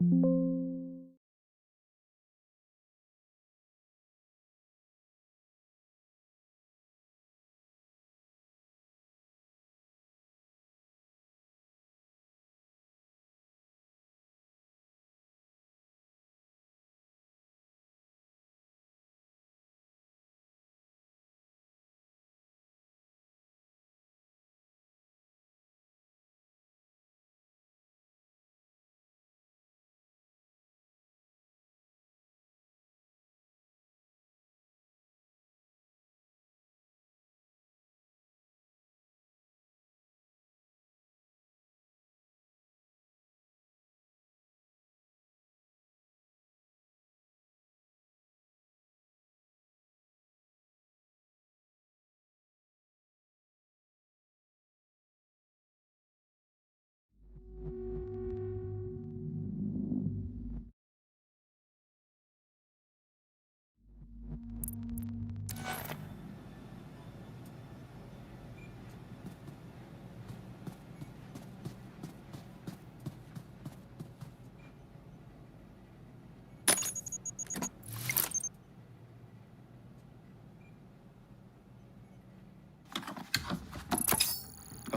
I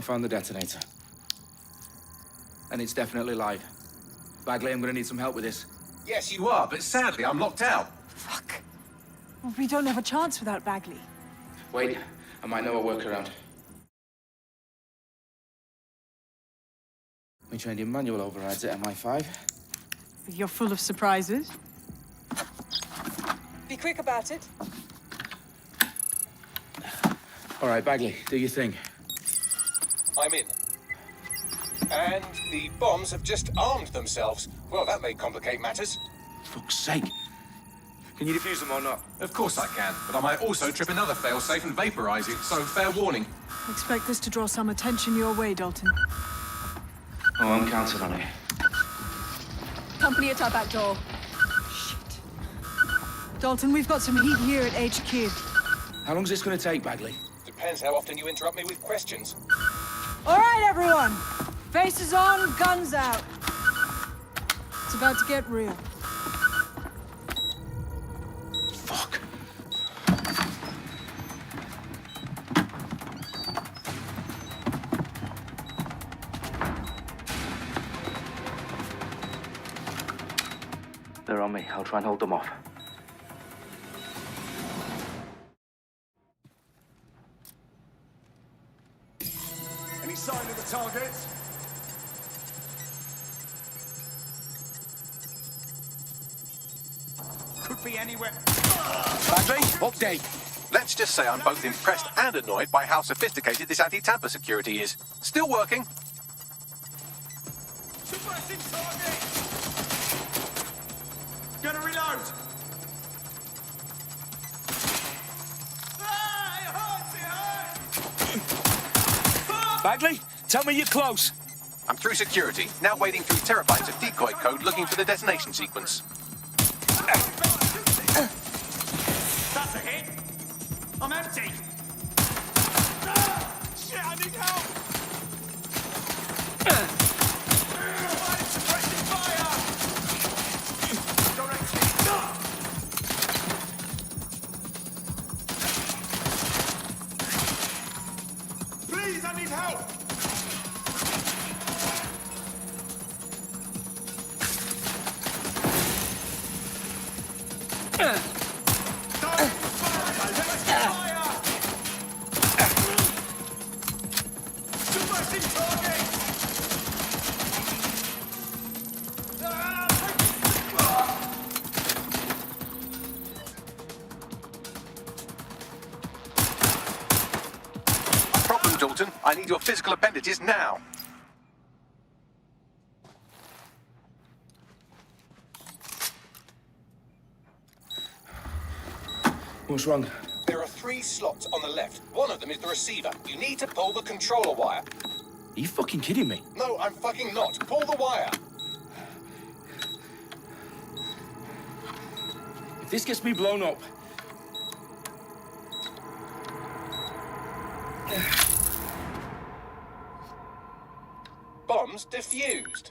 found the detonator. And it's definitely live. Bagley, I'm gonna need some help with this. Yes, you are, but sadly, I'm locked out. Fuck. Well, we don't have a chance without Bagley. Wait, I might know a workaround. We trained in manual overrides at MI5. You're full of surprises. Be quick about it. All right, Bagley, do your thing. I'm in. And the bombs have just armed themselves. Well, that may complicate matters. Fuck's sake. Can you defuse them or not? Of course I can, but I might also trip another failsafe and vaporize it, so fair warning. Expect this to draw some attention your way, Dalton. Oh, I'm counting on it. Company at our back door. Shit. Dalton, we've got some heat here at HQ. How long's this gonna take, Bagley? Depends how often you interrupt me with questions. All right, everyone. Faces on, guns out. It's about to get real. Fuck. They're on me. I'll try and hold them off. Any sign of the target? Could be anywhere. Bagley, update. Let's just say I'm both impressed and annoyed by how sophisticated this anti-tamper security is. Still working. Suppressing target! Gonna reload! Bagley, tell me you're close. I'm through security, now wading through terabytes of decoy code looking for the detonation sequence. That's a hit! I'm empty! Shit, I need help! Suppressing fire! Please, I need help! Problem, Dalton. I need your physical appendages now. What's wrong? There are 3 slots on the left. One of them is the receiver. You need to pull the controller wire. Are you fucking kidding me? No, I'm fucking not. Pull the wire. If this gets me blown up... Bombs defused.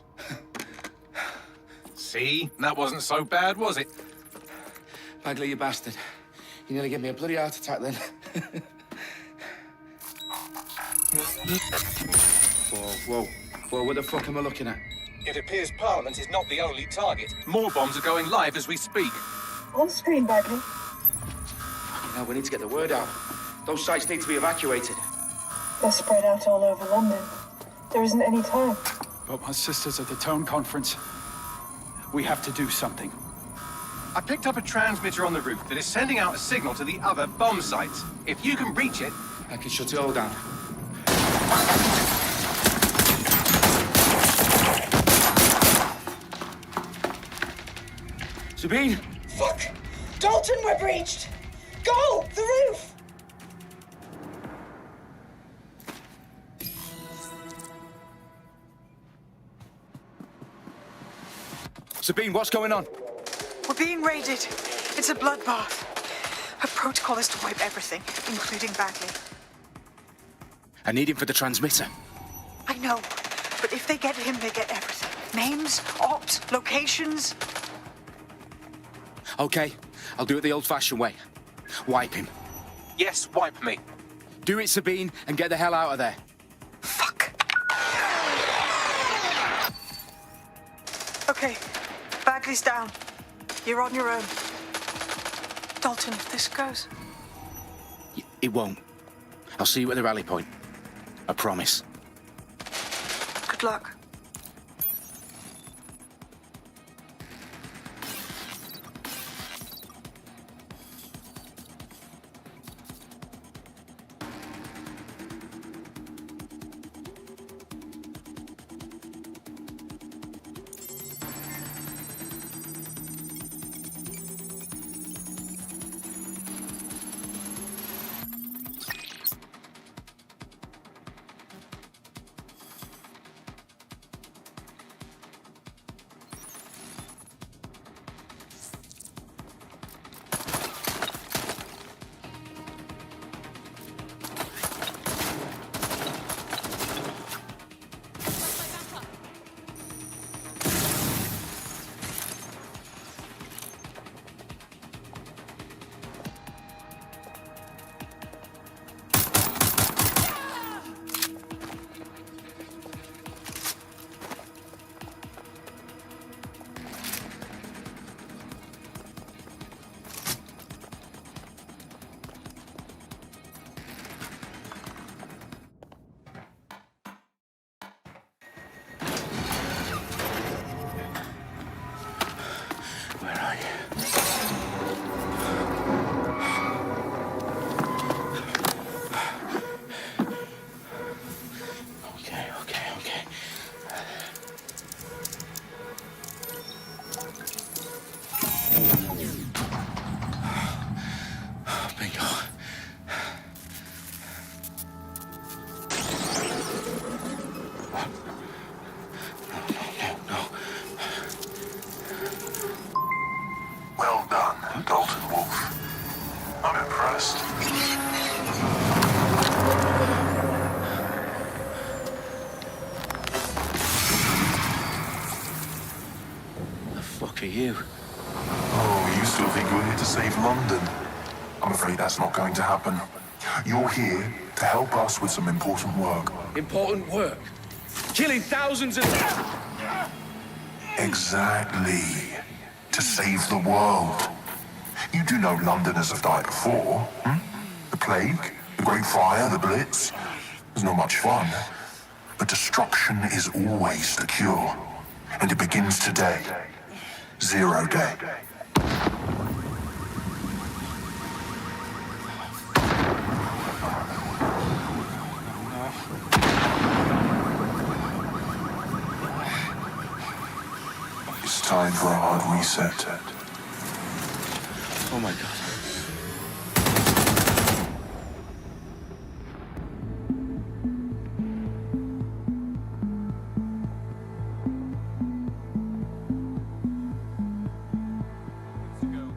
See? That wasn't so bad, was it? Bagley, you bastard. You nearly gave me a bloody heart attack then. Whoa, what the fuck am I looking at? It appears Parliament is not the only target. More bombs are going live as we speak. On screen, Bagley. Now we need to get the word out. Those sites need to be evacuated. They're spread out all over London. There isn't any time. But my sister's at the town conference. We have to do something. I picked up a transmitter on the roof that is sending out a signal to the other bomb sites. If you can reach it... I can shut it all down. Sabine! Fuck! Dalton, we're breached! Go! The roof! Sabine, what's going on? We're being raided. It's a bloodbath. Her protocol is to wipe everything, including Bagley. I need him for the transmitter. I know, but if they get him, they get everything. Names, ops, locations. Okay, I'll do it the old-fashioned way. Wipe him. Yes, wipe me. Do it, Sabine, and get the hell out of there. Fuck. Okay, Bagley's down. You're on your own. Dalton, if this goes... It won't. I'll see you at the rally point. I promise. Good luck. Where are you? Okay. Bingo. No. Well done, Dalton Wolf. I'm impressed. The fuck are you? Oh, you still think you're here to save London? I'm afraid that's not going to happen. You're here to help us with some important work. Important work. Killing thousands of... Exactly. To save the world. You do know Londoners have died before, hmm? The Plague, the Great Fire, the Blitz. It's not much fun. But destruction is always the cure. And it begins today. Zero Day. It's time for a hard reset. Oh my God.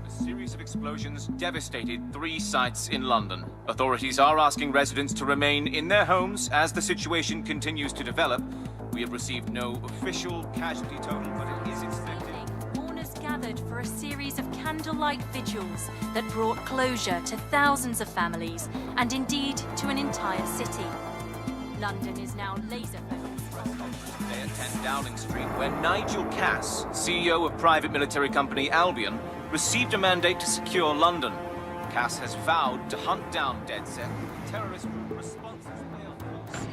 A series of explosions devastated 3 sites in London. Authorities are asking residents to remain in their homes as the situation continues to develop. We have received no official casualty total, but it is expected. gathered for a series of candlelight vigils that brought closure to thousands of families and indeed to an entire city. London is now laser-focused. Today at 10 Downing Street, where Nigel Cass, CEO of private military company Albion, received a mandate to secure London. Cass has vowed to hunt down DedSec, terrorist group responses.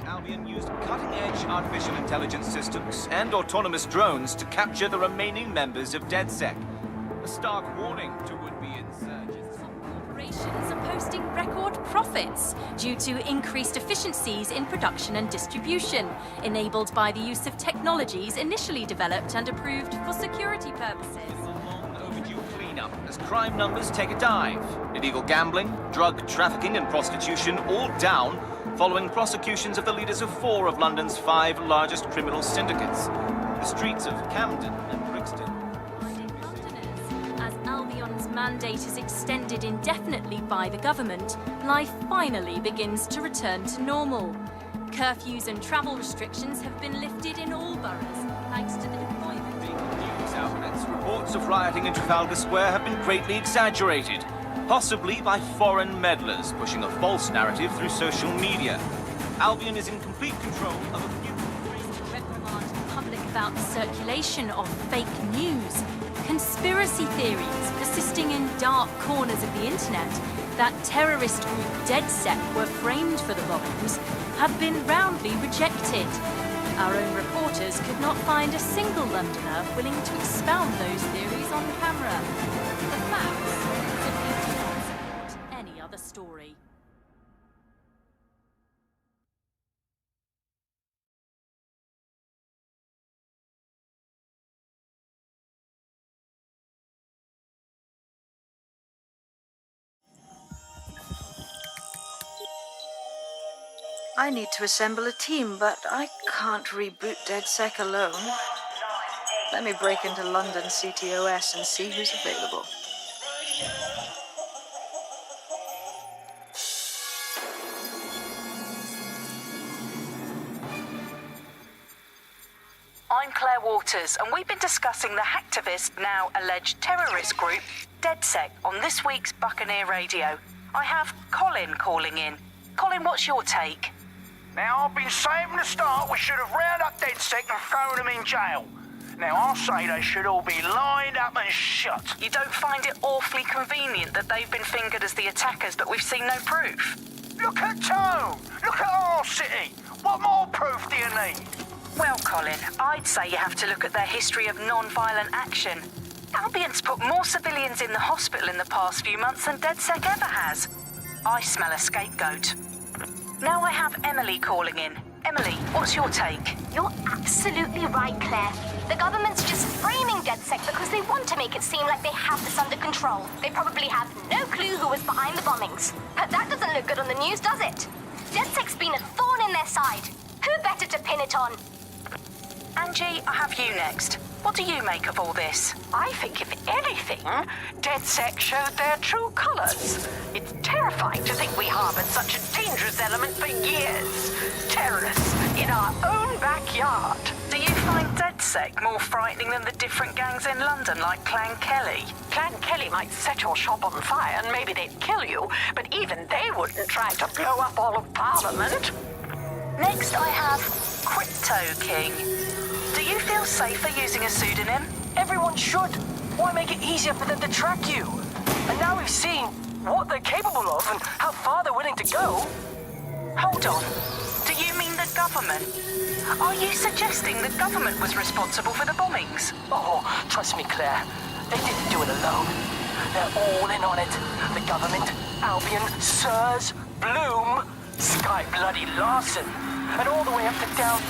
Albion used cutting-edge artificial intelligence systems and autonomous drones to capture the remaining members of DedSec. A stark warning to would-be insurgents. Corporations are posting record profits due to increased efficiencies in production and distribution, enabled by the use of technologies initially developed and approved for security purposes. Overdue cleanup as crime numbers take a dive. Illegal gambling, drug trafficking and prostitution all down following prosecutions of the leaders of 4 of London's 5 largest criminal syndicates. The streets of Camden and Brixton. As Albion's mandate is extended indefinitely by the government, life finally begins to return to normal. Curfews and travel restrictions have been lifted in all boroughs, thanks to the deployment. News outlets' reports of rioting in Trafalgar Square have been greatly exaggerated, possibly by foreign meddlers pushing a false narrative through social media. Albion is in complete control of a few... reprimand the public about the circulation of fake news, conspiracy theories persisting in dark corners of the internet that terrorist group DedSec were framed for the bombings have been roundly rejected. Our own reporters could not find a single Londoner willing to expound those theories on camera. The facts simply do not support any other story. I need to assemble a team, but I can't reboot DedSec alone. Let me break into London CTOS and see who's available. I'm Claire Waters, and we've been discussing the hacktivist, now alleged terrorist group, DedSec, on this week's Buccaneer Radio. I have Colin calling in. Colin, what's your take? Now, I've been saying from the start we should have rounded up DedSec and thrown them in jail. Now, I'll say they should all be lined up and shot. You don't find it awfully convenient that they've been fingered as the attackers, but we've seen no proof? Look at Tone! Look at our city! What more proof do you need? Well, Colin, I'd say you have to look at their history of non-violent action. Albion's put more civilians in the hospital in the past few months than DedSec ever has. I smell a scapegoat. Now I have Emily calling in. Emily, what's your take? You're absolutely right, Claire. The government's just framing DedSec because they want to make it seem like they have this under control. They probably have no clue who was behind the bombings. But that doesn't look good on the news, does it? DedSec's been a thorn in their side. Who better to pin it on? Angie, I have you next. What do you make of all this? I think, if anything, DedSec showed their true colours. It's terrifying to think we harboured such a dangerous element for years. Terrorists in our own backyard. Do you find DedSec more frightening than the different gangs in London, like Clan Kelly? Clan Kelly might set your shop on fire and maybe they'd kill you, but even they wouldn't try to blow up all of Parliament. Next, I have Crypto King. Do you feel safer using a pseudonym? Everyone should. Why make it easier for them to track you? And now we've seen what they're capable of and how far they're willing to go. Hold on. Do you mean the government? Are you suggesting the government was responsible for the bombings? Oh, trust me, Claire. They didn't do it alone. They're all in on it. The government, Albion, Sirs, Bloom, Sky Bloody Larson, and all the way up to down...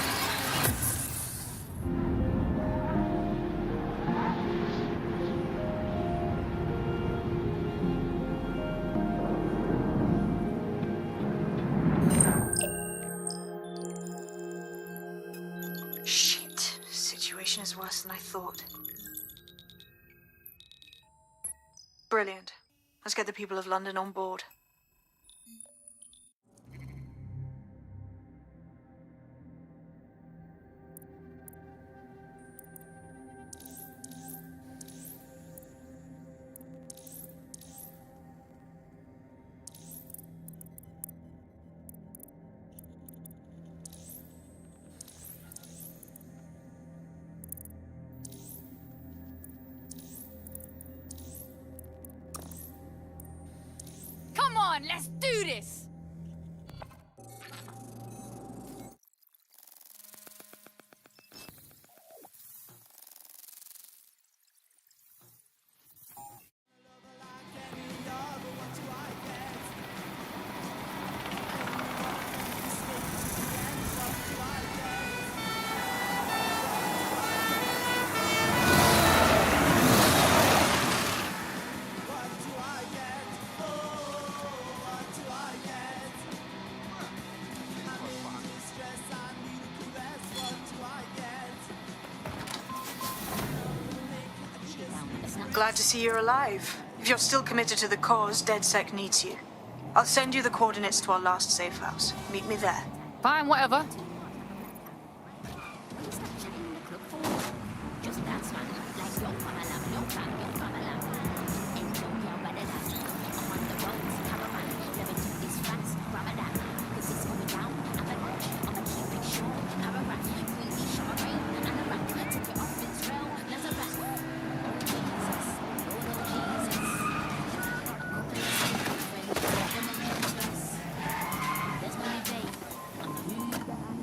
Shit. Situation is worse than I thought. Brilliant. Let's get the people of London on board. on, let's do this! Glad to see you're alive. If you're still committed to the cause, DedSec needs you. I'll send you the coordinates to our last safe house. Meet me there. Fine, whatever.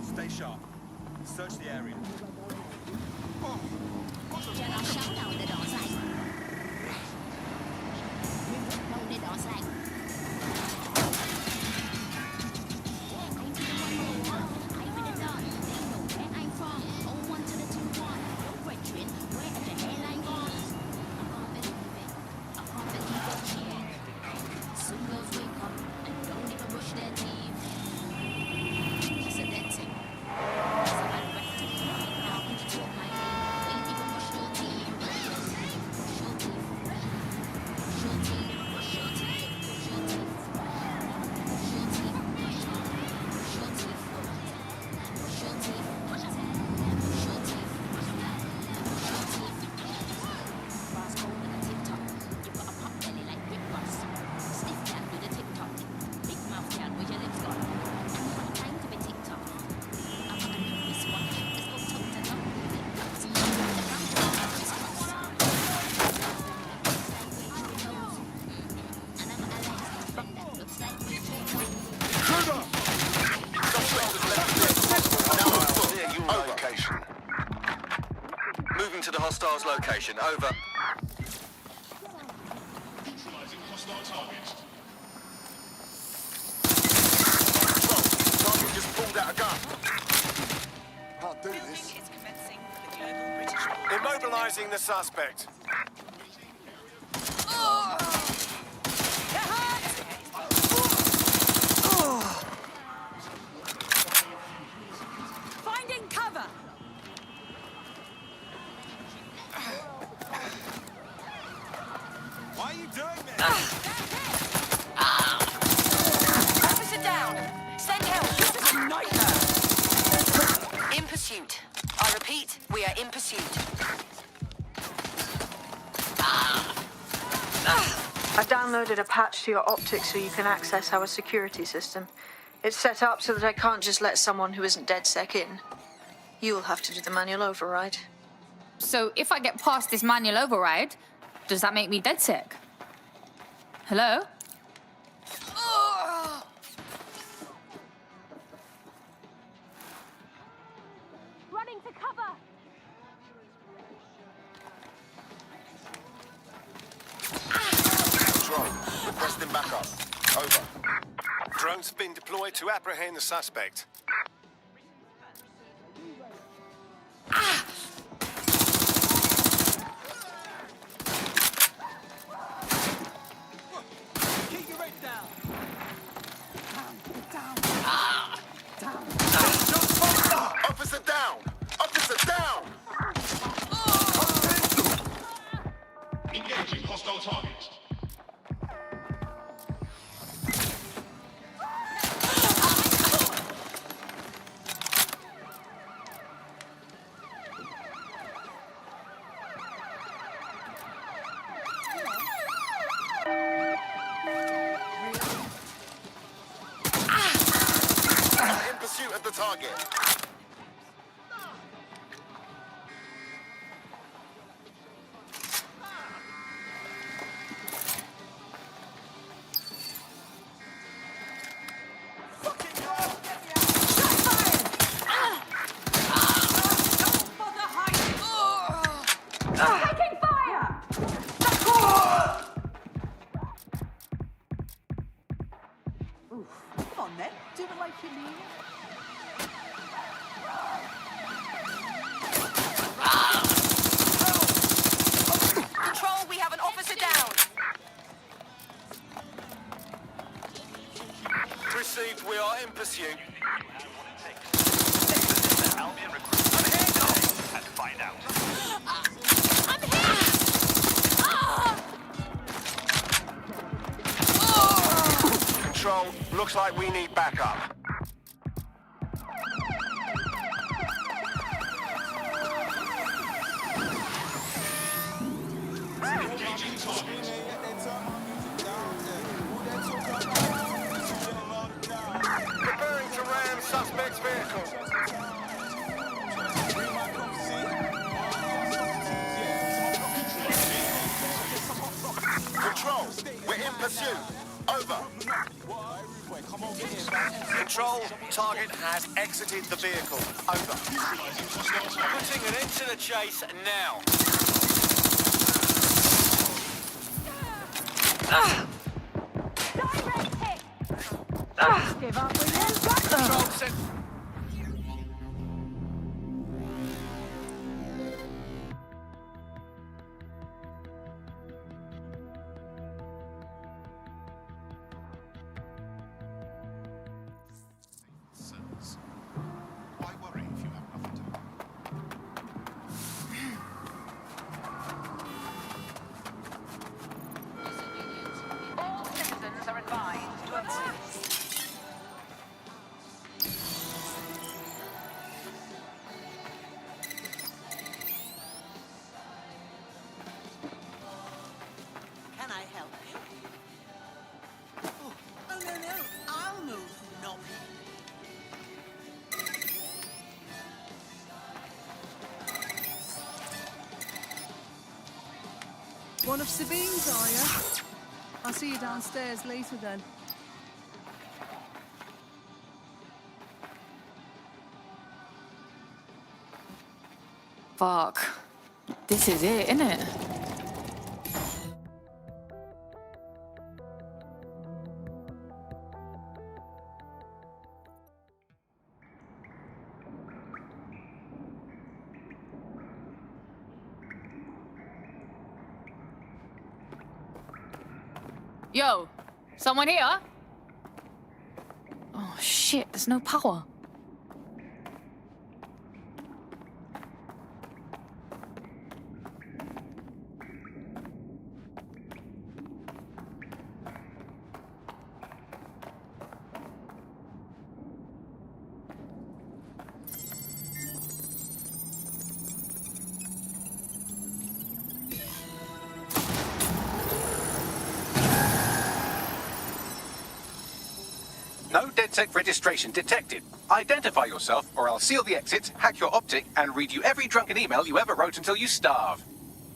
Stay sharp. Search the area. Moving to the hostiles' location. Over. Target just pulled out a gun. Can't do this. Immobilizing the suspect. Finding cover! Why are you doing this? Officer down. Send help. This is a nightmare. In pursuit. I repeat, we are in pursuit. I downloaded a patch to your optics so you can access our security system. It's set up so that I can't just let someone who isn't DedSec in. You'll have to do the manual override. So if I get past this manual override, does that make me DedSec? Hello? Running to cover! Drone. Requesting backup. Over. Drone's been deployed to apprehend the suspect. Keep your head down. Officer down! Officer down! Engaging hostile target. In pursuit of the target. do it like you mean it. Control, we have an officer down. Received, we are in pursuit. Albion recruit. I'm here! And find out. I'm here! Control, looks like we need backup. Preparing to ram suspect's vehicle. Control, we're in pursuit. Over. Control, target has exited the vehicle. Over. Putting an end to the chase now. Give up with him. Control, send... Why worry if you have nothing to... All citizens are advised to avoid. Can I help you? Oh, no, I'll move, not One of Sabine's, are you? I'll see you downstairs later then. Fuck. This is it, innit? Yo, someone here? Oh shit, there's no power. No DedSec registration detected. Identify yourself, or I'll seal the exits, hack your optic, and read you every drunken email you ever wrote until you starve.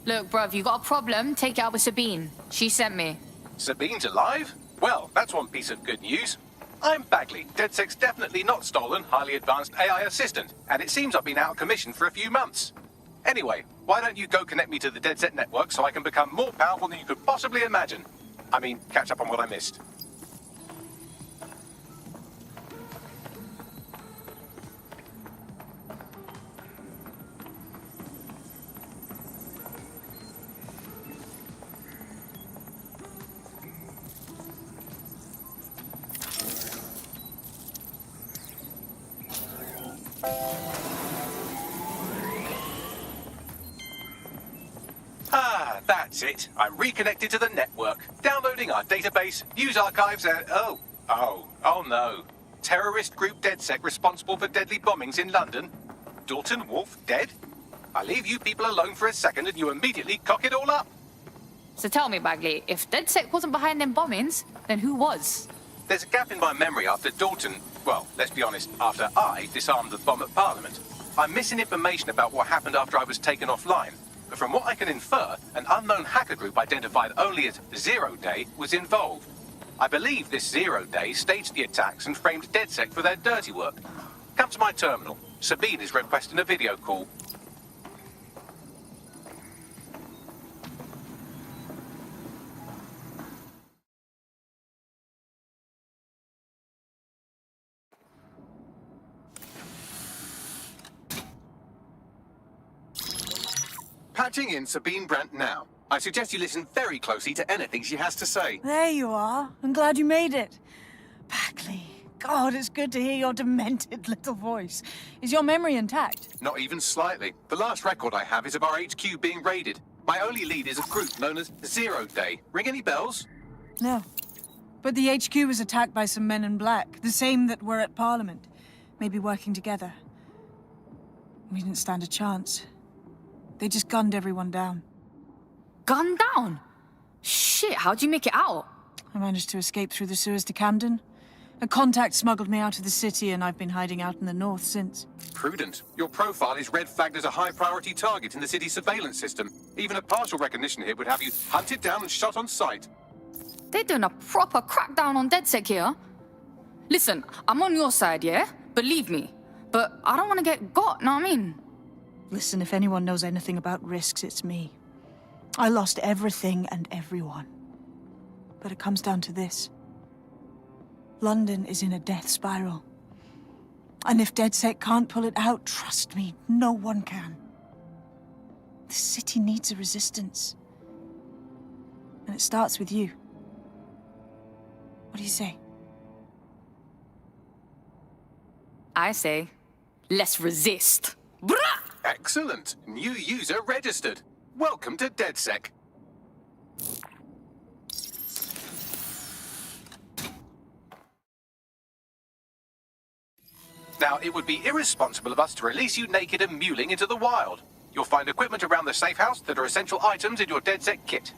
Look, bruv, you got a problem? Take it out with Sabine. She sent me. Sabine's alive? Well, that's one piece of good news. I'm Bagley, DedSec's definitely not stolen, highly advanced AI assistant, and it seems I've been out of commission for a few months. Anyway, why don't you go connect me to the DedSec network so I can become more powerful than you could possibly imagine? I mean, catch up on what I missed. Ah, that's it. I'm reconnected to the network, downloading our database, news archives, and oh no. Terrorist group DedSec responsible for deadly bombings in London. Dalton Wolf dead? I leave you people alone for a second and you immediately cock it all up. So tell me, Bagley, if DedSec wasn't behind them bombings, then who was? There's a gap in my memory after Dalton, well, let's be honest, after I disarmed the bomb at Parliament. I'm missing information about what happened after I was taken offline. But from what I can infer, an unknown hacker group identified only as Zero Day was involved. I believe this Zero Day staged the attacks and framed DedSec for their dirty work. Come to my terminal. Sabine is requesting a video call. Patching in Sabine Brandt now. I suggest you listen very closely to anything she has to say. There you are. I'm glad you made it. Bagley. God, it's good to hear your demented little voice. Is your memory intact? Not even slightly. The last record I have is of our HQ being raided. My only lead is a group known as Zero Day. Ring any bells? No. But the HQ was attacked by some men in black, the same that were at Parliament. Maybe working together. We didn't stand a chance. They just gunned everyone down. Gunned down? Shit, how'd you make it out? I managed to escape through the sewers to Camden. A contact smuggled me out of the city, and I've been hiding out in the north since. Prudent. Your profile is red flagged as a high-priority target in the city's surveillance system. Even a partial recognition here would have you hunted down and shot on sight. They're doing a proper crackdown on DedSec here. Listen, I'm on your side, yeah? Believe me. But I don't want to get got, know what I mean? Listen, if anyone knows anything about risks, it's me. I lost everything and everyone. But it comes down to this. London is in a death spiral. And if DedSec can't pull it out, trust me, no one can. The city needs a resistance. And it starts with you. What do you say? I say, let's resist. Brah! Excellent. New user registered. Welcome to DedSec. Now, it would be irresponsible of us to release you naked and mewling into the wild. You'll find equipment around the safe house that are essential items in your DedSec kit.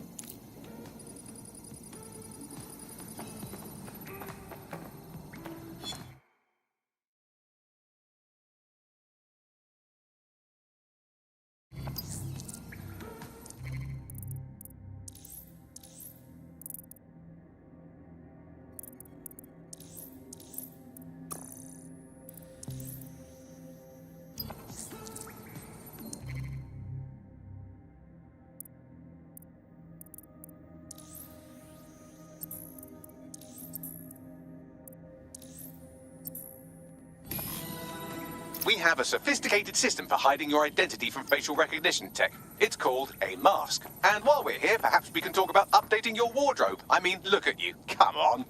We have a sophisticated system for hiding your identity from facial recognition tech. It's called a mask. And while we're here, perhaps we can talk about updating your wardrobe. I mean, look at you. Come on.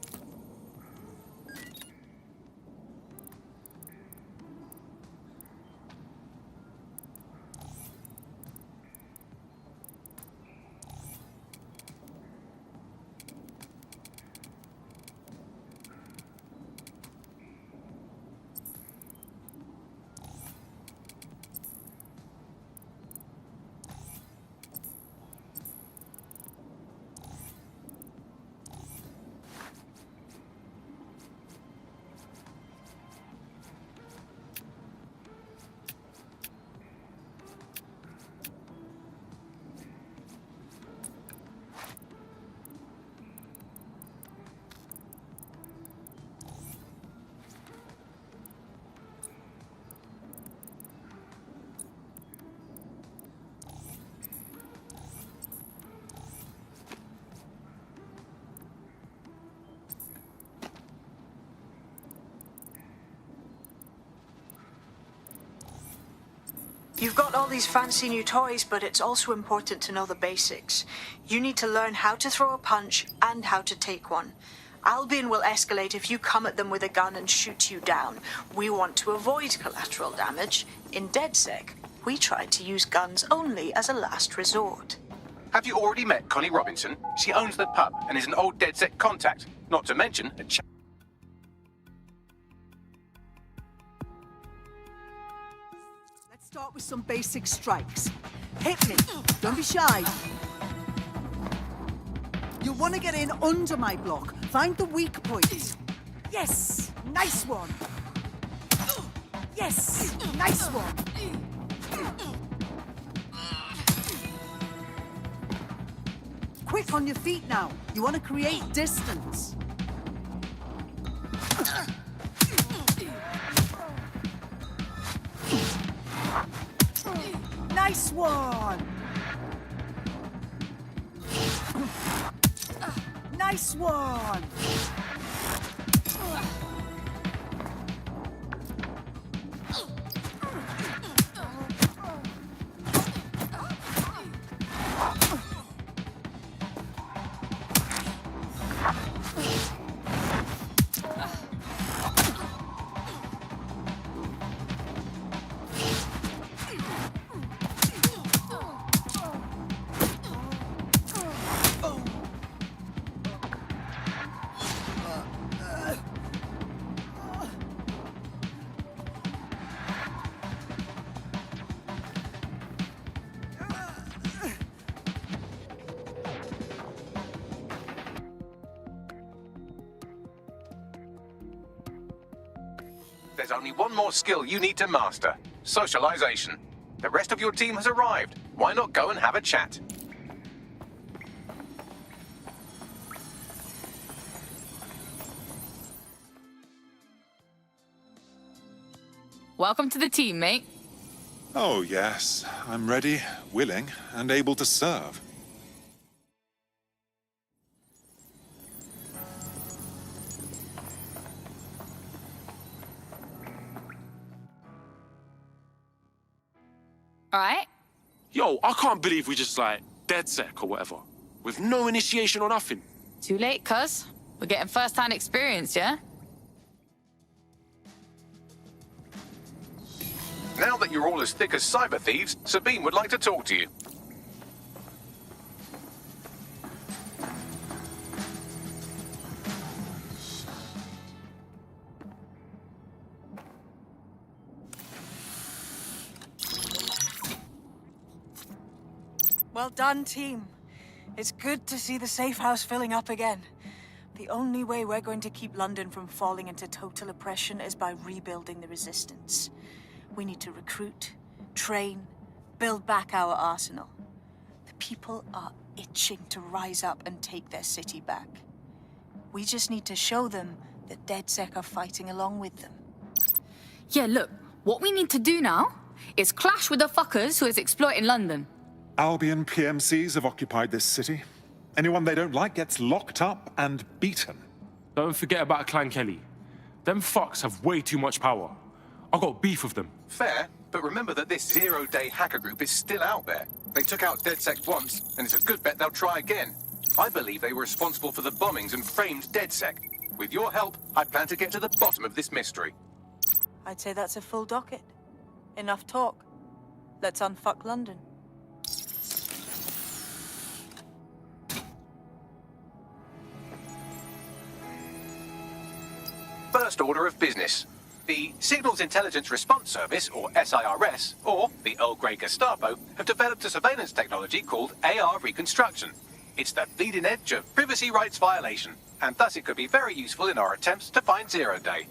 You've got all these fancy new toys, but it's also important to know the basics. You need to learn how to throw a punch and how to take one. Albion will escalate if you come at them with a gun and shoot you down. We want to avoid collateral damage. In DedSec, we try to use guns only as a last resort. Have you already met Connie Robinson? She owns the pub and is an old DedSec contact. Not to mention a Start with some basic strikes. Hit me. Don't be shy. You'll want to get in under my block. Find the weak points. Yes! Nice one! Yes! Nice one! Quick on your feet now. You want to create distance. Nice one! Nice one! There's only one more skill you need to master. Socialization. The rest of your team has arrived. Why not go and have a chat? Welcome to the team, mate. Oh, yes. I'm ready, willing, and able to serve. All right. Yo, I can't believe we just, like, DedSec or whatever. With no initiation or nothing. Too late, cuz. We're getting first-hand experience, yeah? Now that you're all as thick as cyber thieves, Sabine would like to talk to you. Well done, team. It's good to see the safe house filling up again. The only way we're going to keep London from falling into total oppression is by rebuilding the resistance. We need to recruit, train, build back our arsenal. The people are itching to rise up and take their city back. We just need to show them that DedSec are fighting along with them. Yeah, look, what we need to do now is clash with the fuckers who is exploiting London. Albion PMCs have occupied this city. Anyone they don't like gets locked up and beaten. Don't forget about Clan Kelly. Them fucks have way too much power. I got beef with them. Fair, but remember that this zero-day hacker group is still out there. They took out DedSec once, and it's a good bet they'll try again. I believe they were responsible for the bombings and framed DedSec. With your help, I plan to get to the bottom of this mystery. I'd say that's a full docket. Enough talk. Let's unfuck London. First order of business. The Signals Intelligence Response Service, or SIRS, or the Earl Grey Gestapo, have developed a surveillance technology called AR Reconstruction. It's the bleeding edge of privacy rights violation, and thus it could be very useful in our attempts to find Zero Day.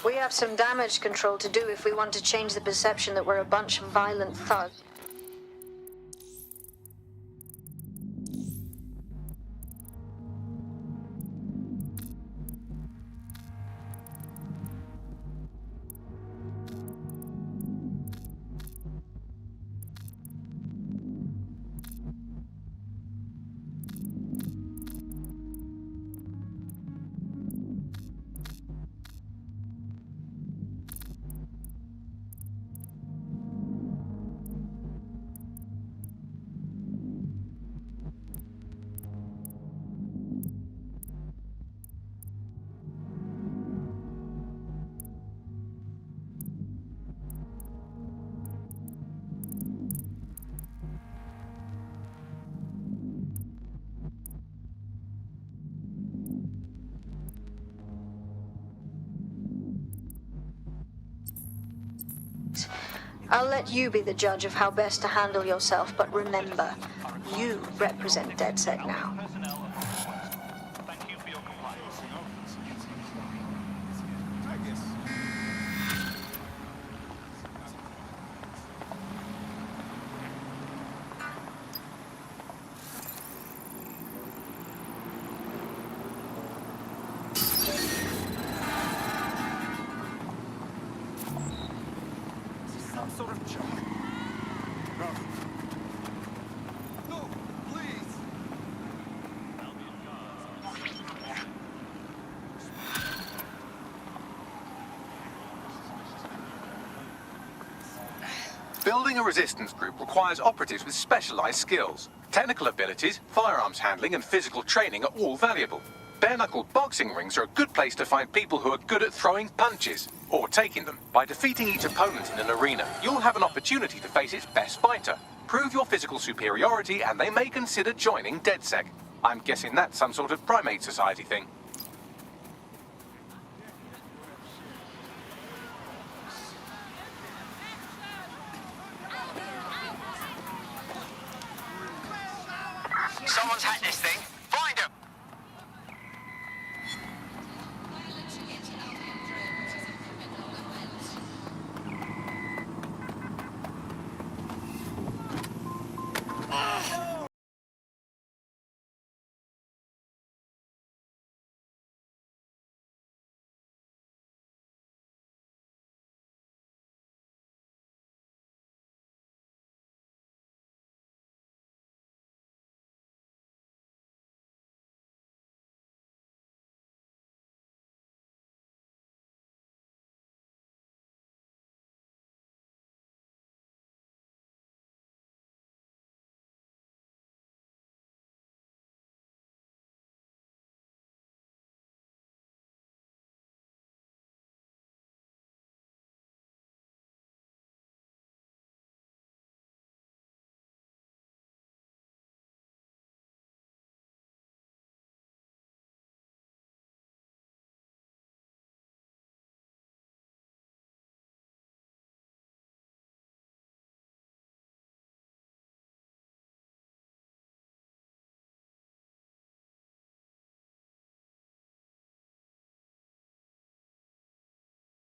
We have some damage control to do if we want to change the perception that we're a bunch of violent thugs. I'll let you be the judge of how best to handle yourself, but remember, you represent DedSec now. Building a resistance group requires operatives with specialized skills. Technical abilities, firearms handling, and physical training are all valuable. Bare-knuckle boxing rings are a good place to find people who are good at throwing punches, or taking them. By defeating each opponent in an arena, you'll have an opportunity to face its best fighter. Prove your physical superiority, and they may consider joining DedSec. I'm guessing that's some sort of primate society thing. Someone's hacked this thing. Find him!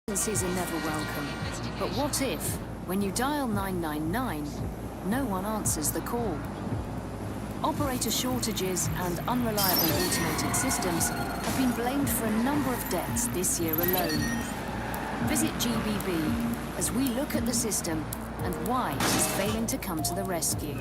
Emergencies are never welcome. But what if, when you dial 999, no one answers the call? Operator shortages and unreliable automated systems have been blamed for a number of deaths this year alone. Visit GBB as we look at the system and why it is failing to come to the rescue.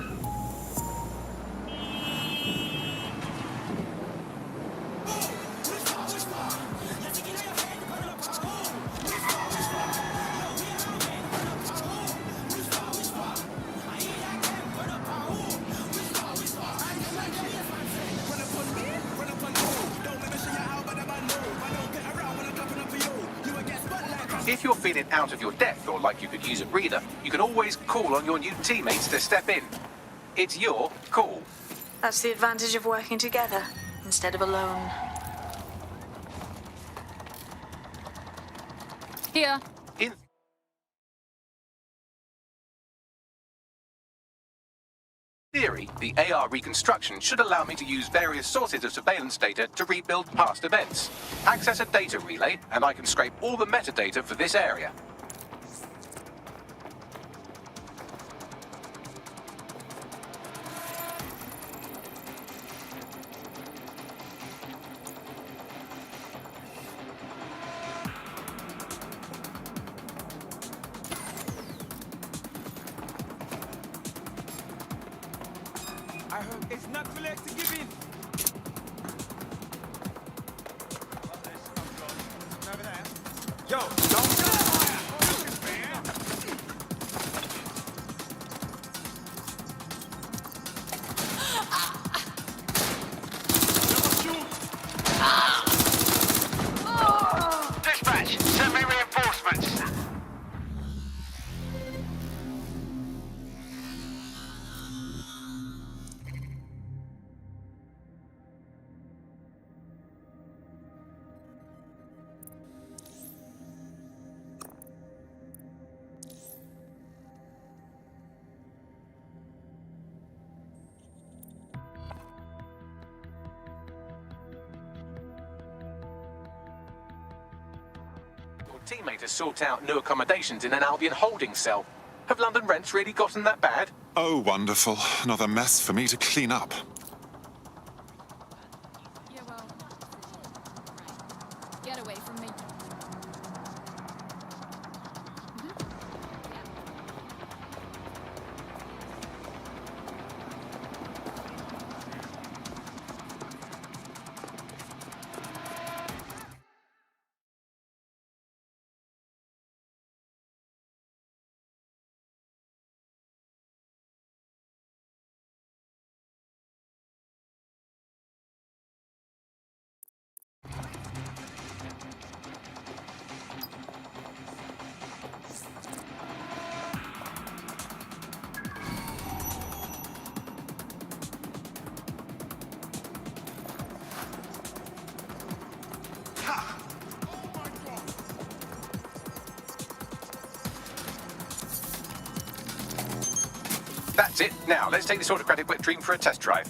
If you're feeling out of your depth or like you could use a breather, you can always call on your new teammates to step in. It's your call. That's the advantage of working together instead of alone. Here. theory, the AR reconstruction should allow me to use various sources of surveillance data to rebuild past events. Access a data relay, and I can scrape all the metadata for this area. I heard it's not too late to give in. Yo, don't Dispatch, send me reinforcements. Teammate to sort out new accommodations in an Albion holding cell. Have London rents really gotten that bad? Oh, wonderful. Another mess for me to clean up. Yeah, well, get away from me. That's it. Now, let's take this autocratic wet dream for a test drive.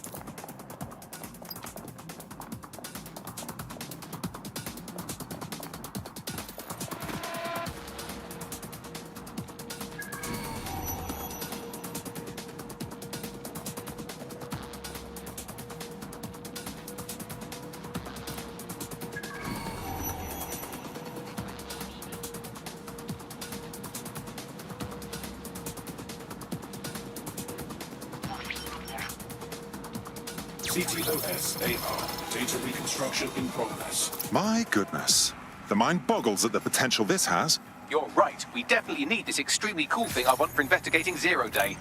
CTOS-AR. Data reconstruction in progress. My goodness. The mind boggles at the potential this has. You're right. We definitely need this extremely cool thing I want for investigating Zero Day.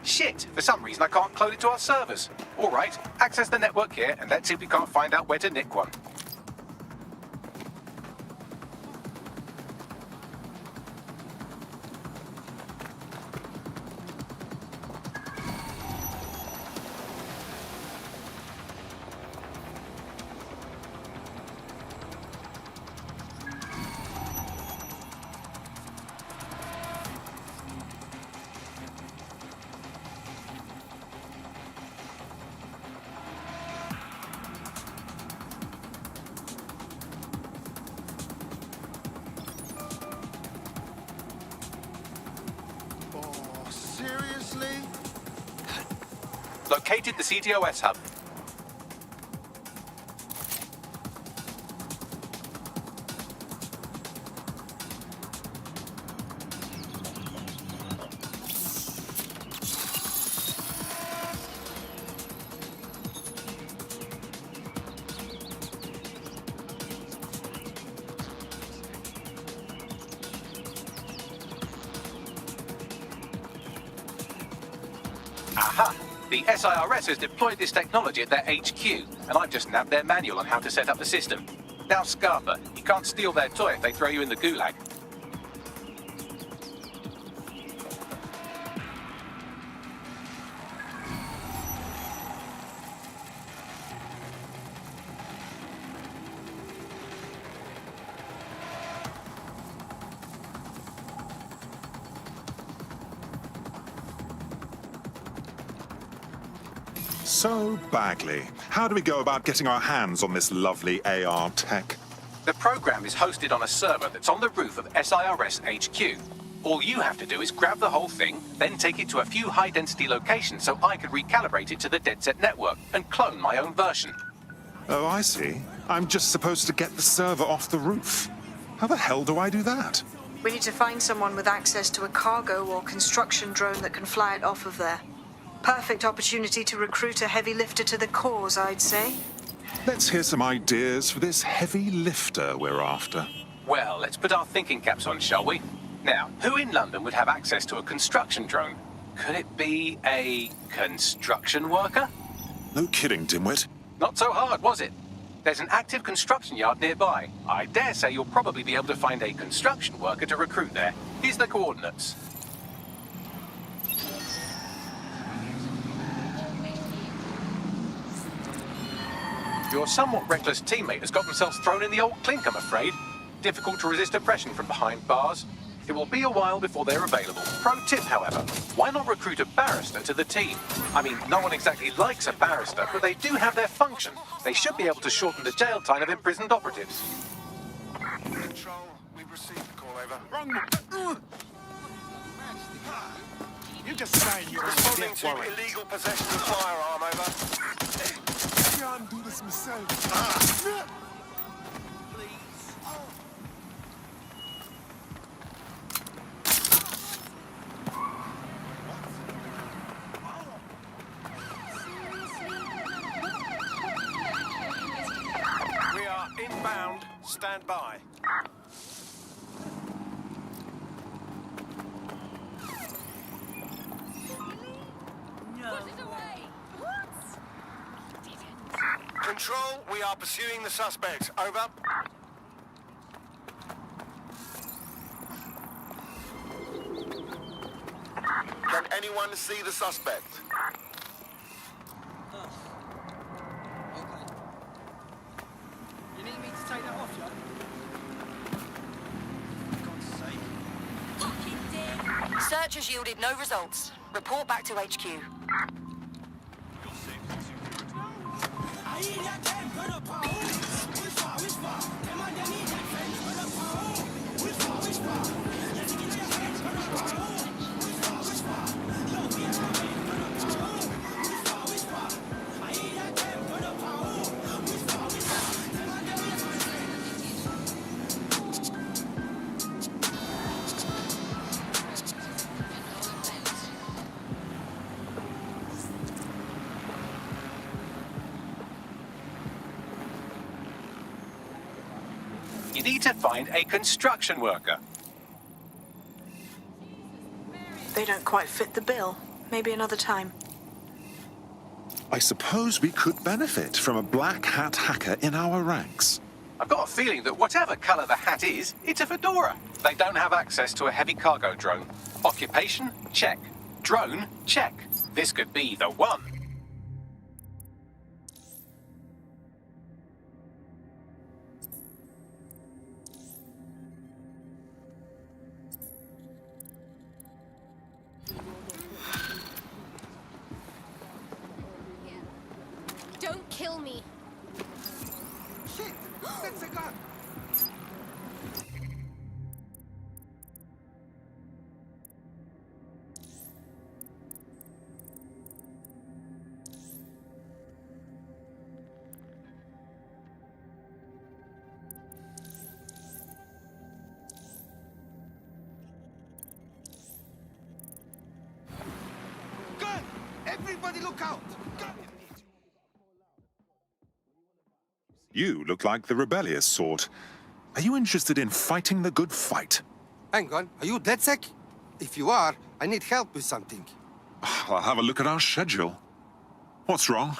Shit! For some reason I can't clone it to our servers. All right, access the network here, and let's see if we can't find out where to nick one. Seriously? Located the CTOS hub. Aha! The SIRS has deployed this technology at their HQ, and I've just nabbed their manual on how to set up the system. Now, Scarpa, you can't steal their toy if they throw you in the gulag. So, Bagley, how do we go about getting our hands on this lovely AR tech? The program is hosted on a server that's on the roof of SIRS HQ. All you have to do is grab the whole thing, then take it to a few high-density locations so I can recalibrate it to the DedSec network and clone my own version. Oh, I see. I'm just supposed to get the server off the roof. How the hell do I do that? We need to find someone with access to a cargo or construction drone that can fly it off of there. Perfect opportunity to recruit a heavy lifter to the cause, I'd say. Let's hear some ideas for this heavy lifter we're after. Well, let's put our thinking caps on, shall we? Now, who in London would have access to a construction drone? Could it be a construction worker? No kidding, dimwit. Not so hard, was it? There's an active construction yard nearby. I dare say you'll probably be able to find a construction worker to recruit there. Here's the coordinates. Your somewhat reckless teammate has got themselves thrown in the old clink, I'm afraid. Difficult to resist oppression from behind bars. It will be a while before they're available. Pro tip, however, why not recruit a barrister to the team? I mean, no one exactly likes a barrister, but they do have their function. They should be able to shorten the jail time of imprisoned operatives. Control, we've received the call over. You just saying you're responding to illegal possession of firearm, over. I can't do this myself. We are inbound. Stand by. Control, we are pursuing the suspects. Over. Can anyone see the suspect? You need me to take that off, yeah? Search has yielded no results. Report back to HQ. You need to find a construction worker. They don't quite fit the bill. Maybe another time. I suppose we could benefit from a black hat hacker in our ranks. I've got a feeling that whatever colour the hat is, it's a fedora. They don't have access to a heavy cargo drone. Occupation? Check. Drone? Check. This could be the one. Don't kill me. Shit! That's a gun! Gun! Everybody look out! Gun! You look like the rebellious sort. Are you interested in fighting the good fight? Hang on, are you DedSec? If you are, I need help with something. I'll have a look at our schedule. What's wrong?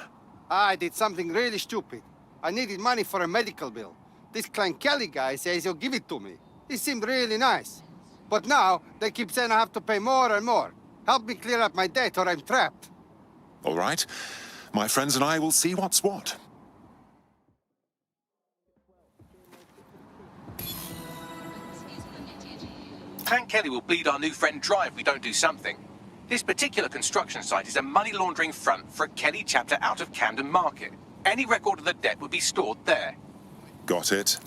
I did something really stupid. I needed money for a medical bill. This Clan Kelly guy says he'll give it to me. He seemed really nice. But now, they keep saying I have to pay more and more. Help me clear up my debt or I'm trapped. All right. My friends and I will see what's what. Clan Kelly will bleed our new friend dry if we don't do something. This particular construction site is a money laundering front for a Kelly chapter out of Camden Market. Any record of the debt would be stored there. Got it.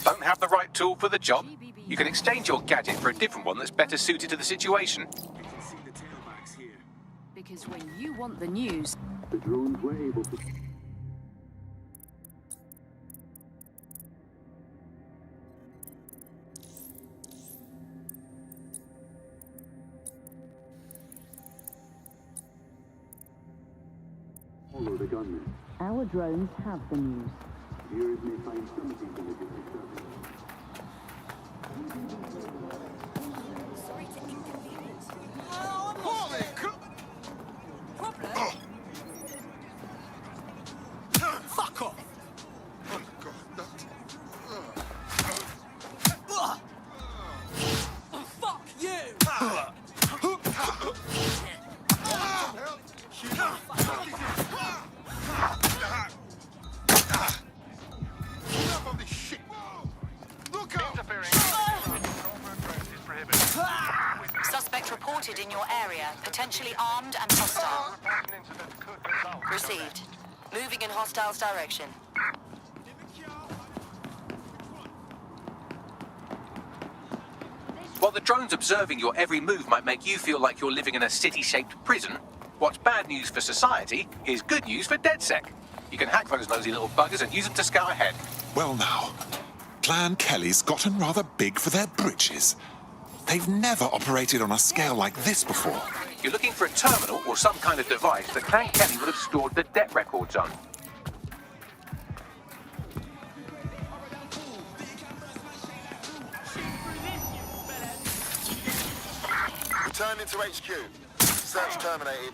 Don't have the right tool for the job? You can exchange your gadget for a different one that's better suited to the situation. Because when you want the news, The drones were able to... follow the gunmen. our drones have the news. Viewers may find some people in the disturbing. Holy crap! Fuck off! Oh god, fuck you! Enough of this shit! Look out! Suspect reported in your area, potentially armed and hostile. Received. Moving in hostile's direction. While the drones observing your every move might make you feel like you're living in a city-shaped prison, what's bad news for society is good news for DedSec. You can hack those nosy little buggers and use them to scout ahead. Well now, Clan Kelly's gotten rather big for their britches. They've never operated on a scale like this before. You're looking for a terminal or some kind of device that Clan Kelly would have stored the debt records on. Returning to HQ. Search terminated.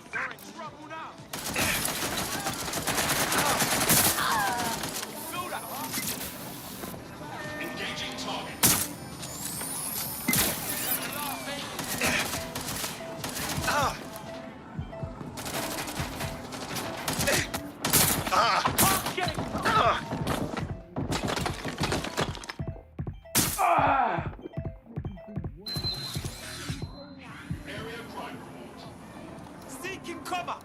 Engaging target. Seeking cover.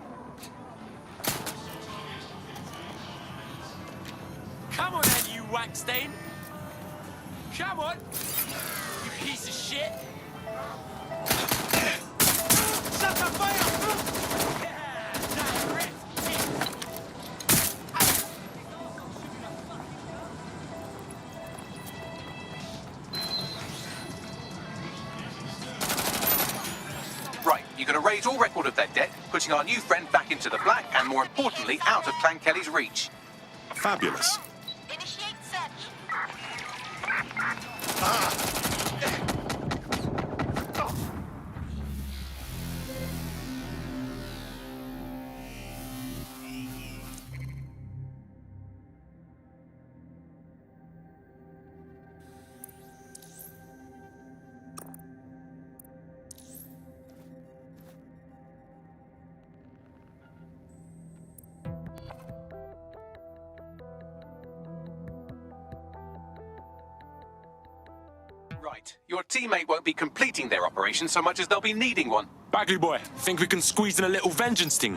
Come on then, you Wankstein. Come on, you piece of shit. Shut the fire! Right, you're going to raise all record of their debt, putting our new friend back into the black and, more importantly, out of Clan Kelly's reach. Fabulous. Initiate search. Right. Your teammate won't be completing their operation so much as they'll be needing one. Bagley boy, think we can squeeze in a little vengeance thing?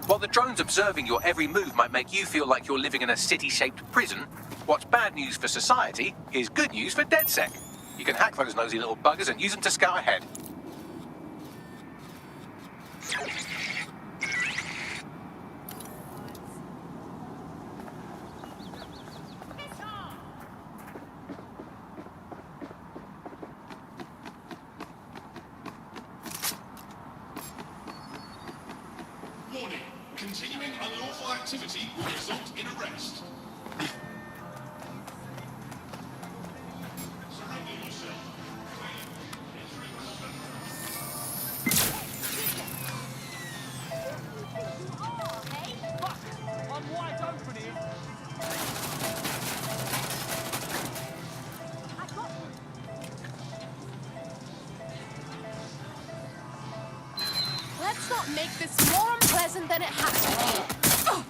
While the drones observing your every move might make you feel like you're living in a city-shaped prison, what's bad news for society is good news for DedSec. You can hack those nosy little buggers and use them to scout ahead. Warning. Continuing unlawful activity will result in arrest. Surrender yourself. I'm wide open here. Let's not make this more unpleasant than it has to be. Ugh.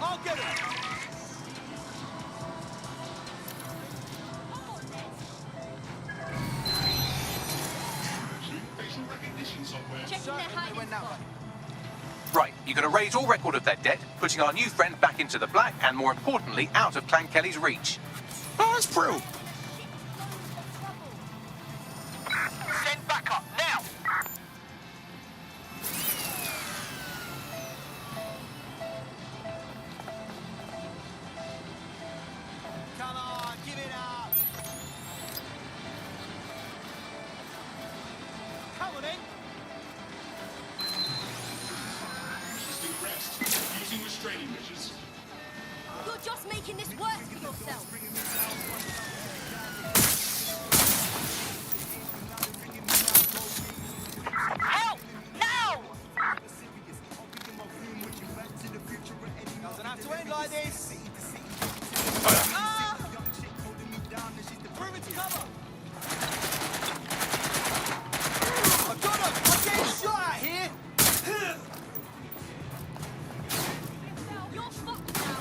I'll get him. Facial recognition software. Checking their hiding spot. Right, you're going to raise all record of their debt, putting our new friend back into the black, and more importantly, out of Clan Kelly's reach. Oh, that's brilliant. Send backup, now! Come on, give it up. Come on in. Resisting arrest. Using restraining measures. You're just making this worse for yourself. Help! Now! Doesn't have to end like this. Move into cover. I've got him. I'm getting shot at here. You're fucked now.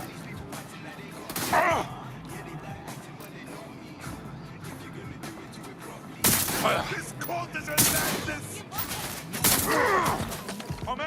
This court is relentless! Come in!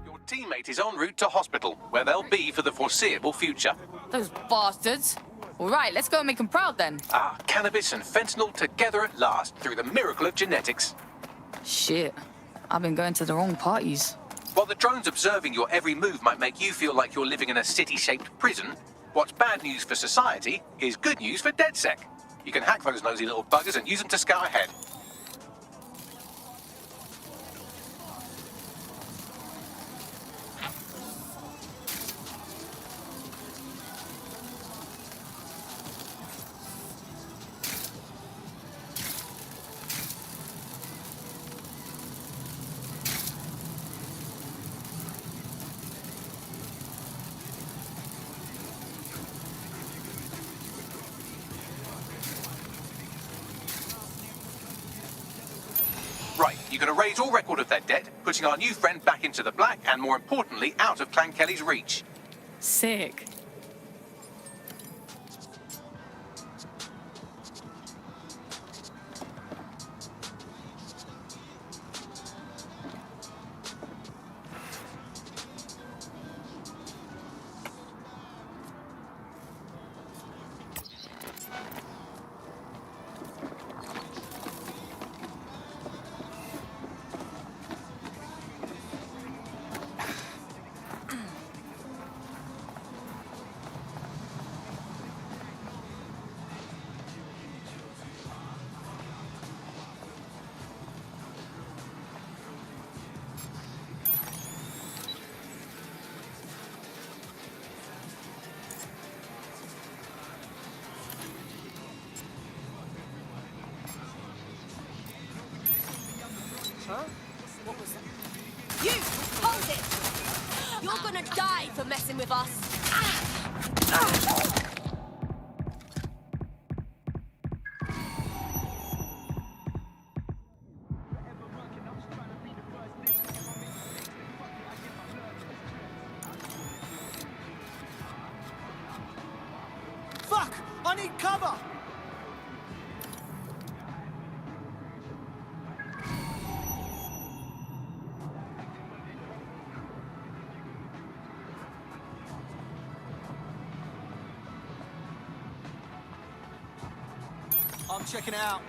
Your teammate is en route to hospital, where they'll be for the foreseeable future. Those bastards. All right, let's go and make them proud then. Ah, cannabis and fentanyl together at last, through the miracle of genetics. Shit. I've been going to the wrong parties. While the drones observing your every move might make you feel like you're living in a city-shaped prison, what's bad news for society is good news for DedSec. You can hack those nosy little buggers and use them to scout ahead. Right, you're going to raise all record of their debt, putting our new friend back into the black, and more importantly, out of Clan Kelly's reach. Sick. That's it. You're gonna die for messing with us. Fuck! I need cover! I'm checking it out.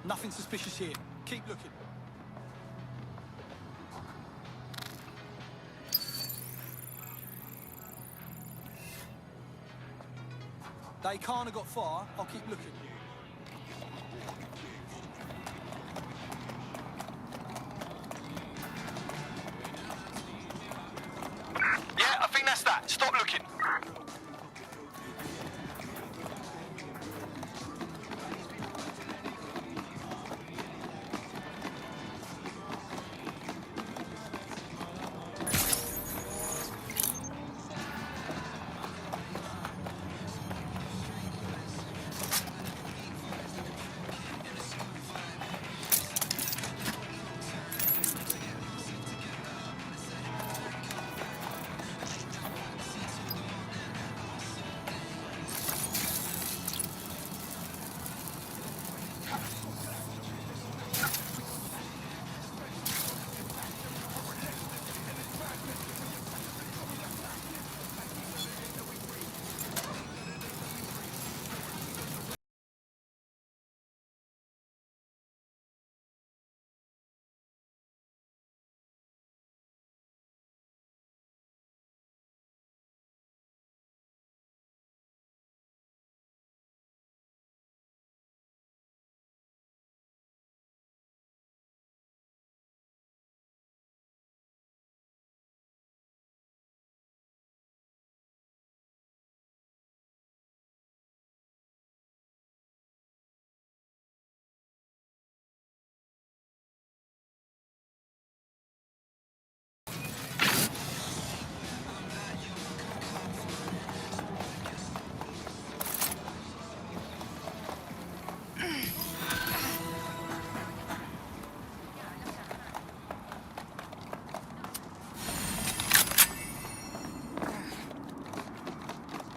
Nothing suspicious here. Keep looking. They can't have got far. I'll keep looking. Yeah, I think that's that. Stop looking.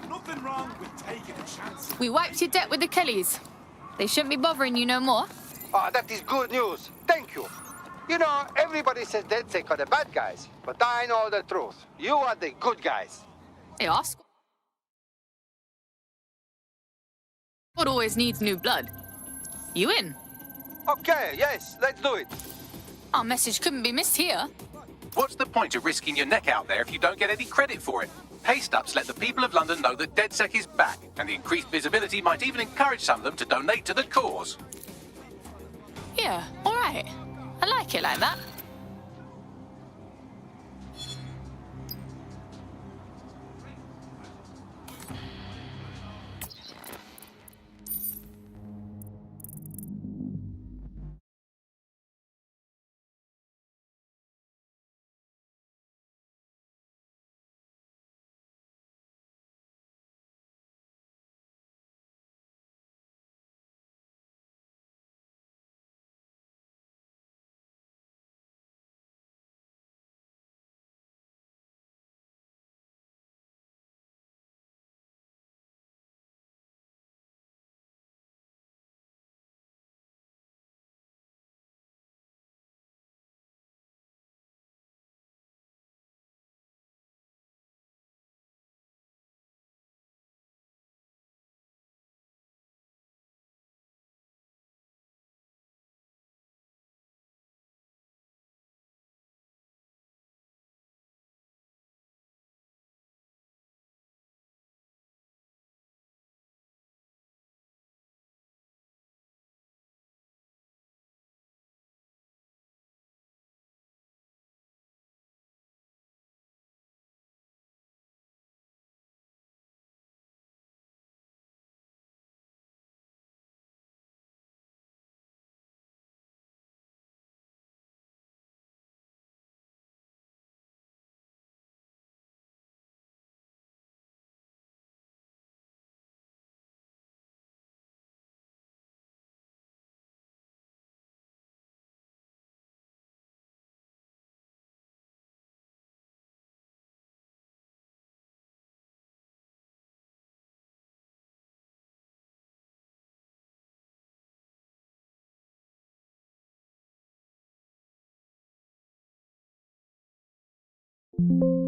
Nothing wrong with taking a chance. We wiped your debt with the Kellys. They shouldn't be bothering you no more. Ah, that is good news. Thank you. You know, everybody says DedSec are the bad guys, but I know the truth. You are the good guys. Hey, our squad always needs new blood. You in? Okay, yes, let's do it. Our message couldn't be missed here. What's the point of risking your neck out there if you don't get any credit for it? Pay-stubs let the people of London know that DedSec is back, and the increased visibility might even encourage some of them to donate to the cause. Yeah, all right. I like it like that. you.